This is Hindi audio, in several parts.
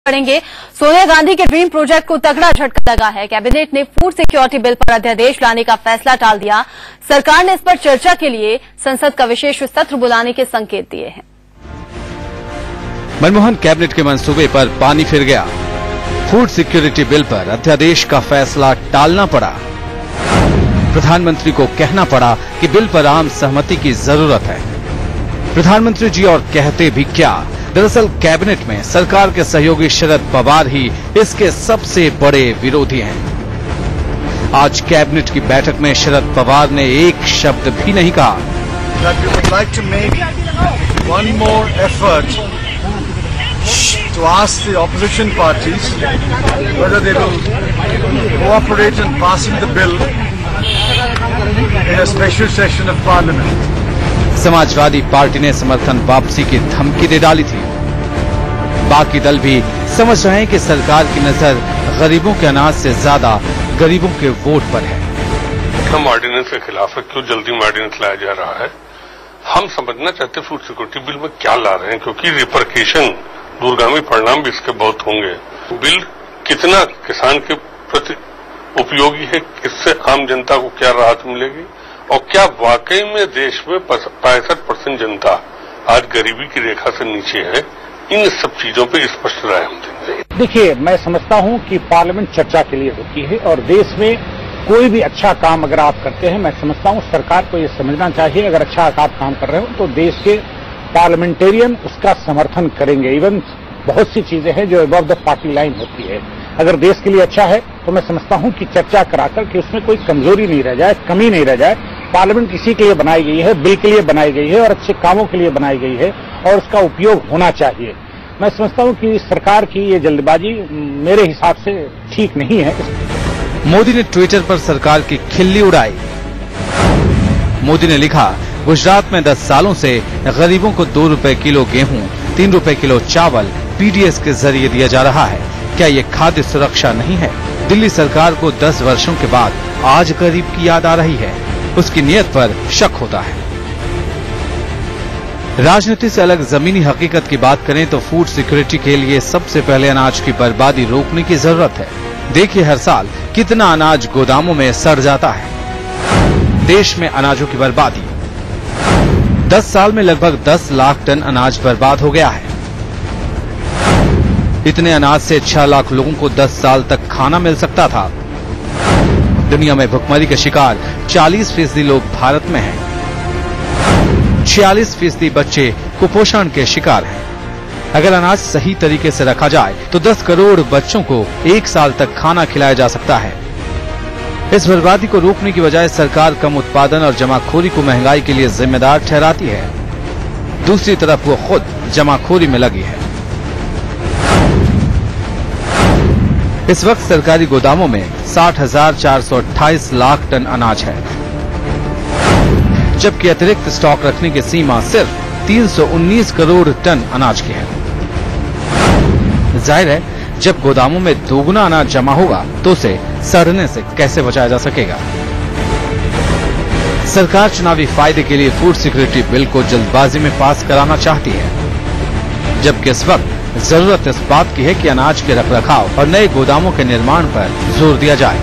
पड़ेंगे। सोनिया गांधी के ड्रीम प्रोजेक्ट को तगड़ा झटका लगा है। कैबिनेट ने फूड सिक्योरिटी बिल पर अध्यादेश लाने का फैसला टाल दिया। सरकार ने इस पर चर्चा के लिए संसद का विशेष सत्र बुलाने के संकेत दिए हैं। मनमोहन कैबिनेट के मंसूबे पर पानी फिर गया। फूड सिक्योरिटी बिल पर अध्यादेश का फैसला टालना पड़ा। प्रधानमंत्री को कहना पड़ा कि बिल पर आम सहमति की जरूरत है। प्रधानमंत्री जी और कहते भी क्या, दरअसल कैबिनेट में सरकार के सहयोगी शरद पवार ही इसके सबसे बड़े विरोधी हैं। आज कैबिनेट की बैठक में शरद पवार ने एक शब्द भी नहीं कहा। To ask the opposition parties whether they will cooperate in passing the bill in a special session of Parliament. Samajwadi party ने समर्थन वापसी की धमकी दे डाली थी। बाकी दल भी समझ रहे हैं कि सरकार की नजर गरीबों के अनाज से ज्यादा गरीबों के वोट पर है। हम ऑर्डिनेंस के खिलाफ है, क्यों जल्दी में ऑर्डिनेंस लाया जा रहा है? हम समझना चाहते फूड सिक्योरिटी बिल में क्या ला रहे हैं, क्योंकि रिपरकेशन दूरगामी परिणाम भी इसके बहुत होंगे। बिल कितना किसान के प्रति उपयोगी है, इससे आम जनता को क्या राहत मिलेगी और क्या वाकई में देश में 65% जनता आज गरीबी की रेखा से नीचे है, इन सब चीजों पे स्पष्ट राय हम देंगे। देखिए, मैं समझता हूं कि पार्लियामेंट चर्चा के लिए होती है और देश में कोई भी अच्छा काम अगर आप करते हैं, मैं समझता हूं सरकार को ये समझना चाहिए, अगर अच्छा आप काम कर रहे हो तो देश के पार्लियामेंटेरियन उसका समर्थन करेंगे। इवन बहुत सी चीजें हैं जो अबव द पार्टी लाइन होती है। अगर देश के लिए अच्छा है तो मैं समझता हूं कि चर्चा कराकर कि उसमें कोई कमजोरी नहीं रह जाए, कमी नहीं रह जाए। पार्लियामेंट इसी के लिए बनाई गई है, बिल के लिए बनाई गई है और अच्छे कामों के लिए बनाई गई है और उसका उपयोग होना चाहिए। मैं समझता हूं कि सरकार की ये जल्दबाजी मेरे हिसाब से ठीक नहीं है। मोदी ने ट्विटर पर सरकार की खिल्ली उड़ाई। मोदी ने लिखा, गुजरात में 10 सालों से गरीबों को 2 रुपए किलो गेहूं, 3 रुपए किलो चावल पीडीएस के जरिए दिया जा रहा है। क्या ये खाद्य सुरक्षा नहीं है? दिल्ली सरकार को 10 वर्षों के बाद आज गरीब की याद आ रही है। उसकी नीयत पर शक होता है। राजनीति से अलग जमीनी हकीकत की बात करें तो फूड सिक्योरिटी के लिए सबसे पहले अनाज की बर्बादी रोकने की जरूरत है। देखिए हर साल कितना अनाज गोदामों में सड़ जाता है। देश में अनाजों की बर्बादी 10 साल में लगभग 10 लाख टन अनाज बर्बाद हो गया है। इतने अनाज से 6 लाख लोगों को 10 साल तक खाना मिल सकता था। दुनिया में भुखमरी के शिकार 40% लोग भारत में हैं। 46% बच्चे कुपोषण के शिकार हैं। अगर अनाज सही तरीके से रखा जाए तो 10 करोड़ बच्चों को 1 साल तक खाना खिलाया जा सकता है। इस बर्बादी को रोकने की बजाय सरकार कम उत्पादन और जमाखोरी को महंगाई के लिए जिम्मेदार ठहराती है। दूसरी तरफ वो खुद जमाखोरी में लगी है। इस वक्त सरकारी गोदामों में 60,428 लाख टन अनाज है, जबकि अतिरिक्त स्टॉक रखने की सीमा सिर्फ 319 करोड़ टन अनाज की है। जाहिर है, जब गोदामों में दोगुना अनाज जमा होगा तो उसे सड़ने से कैसे बचाया जा सकेगा? सरकार चुनावी फायदे के लिए फूड सिक्योरिटी बिल को जल्दबाजी में पास कराना चाहती है, जबकि इस वक्त जरूरत इस बात की है कि अनाज के रखरखाव और नए गोदामों के निर्माण पर जोर दिया जाए।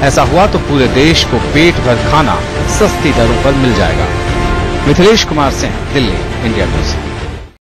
ऐसा हुआ तो पूरे देश को पेट भर खाना सस्ती दरों पर मिल जाएगा। Mithilesh Kumar Singh, Delhi, India news.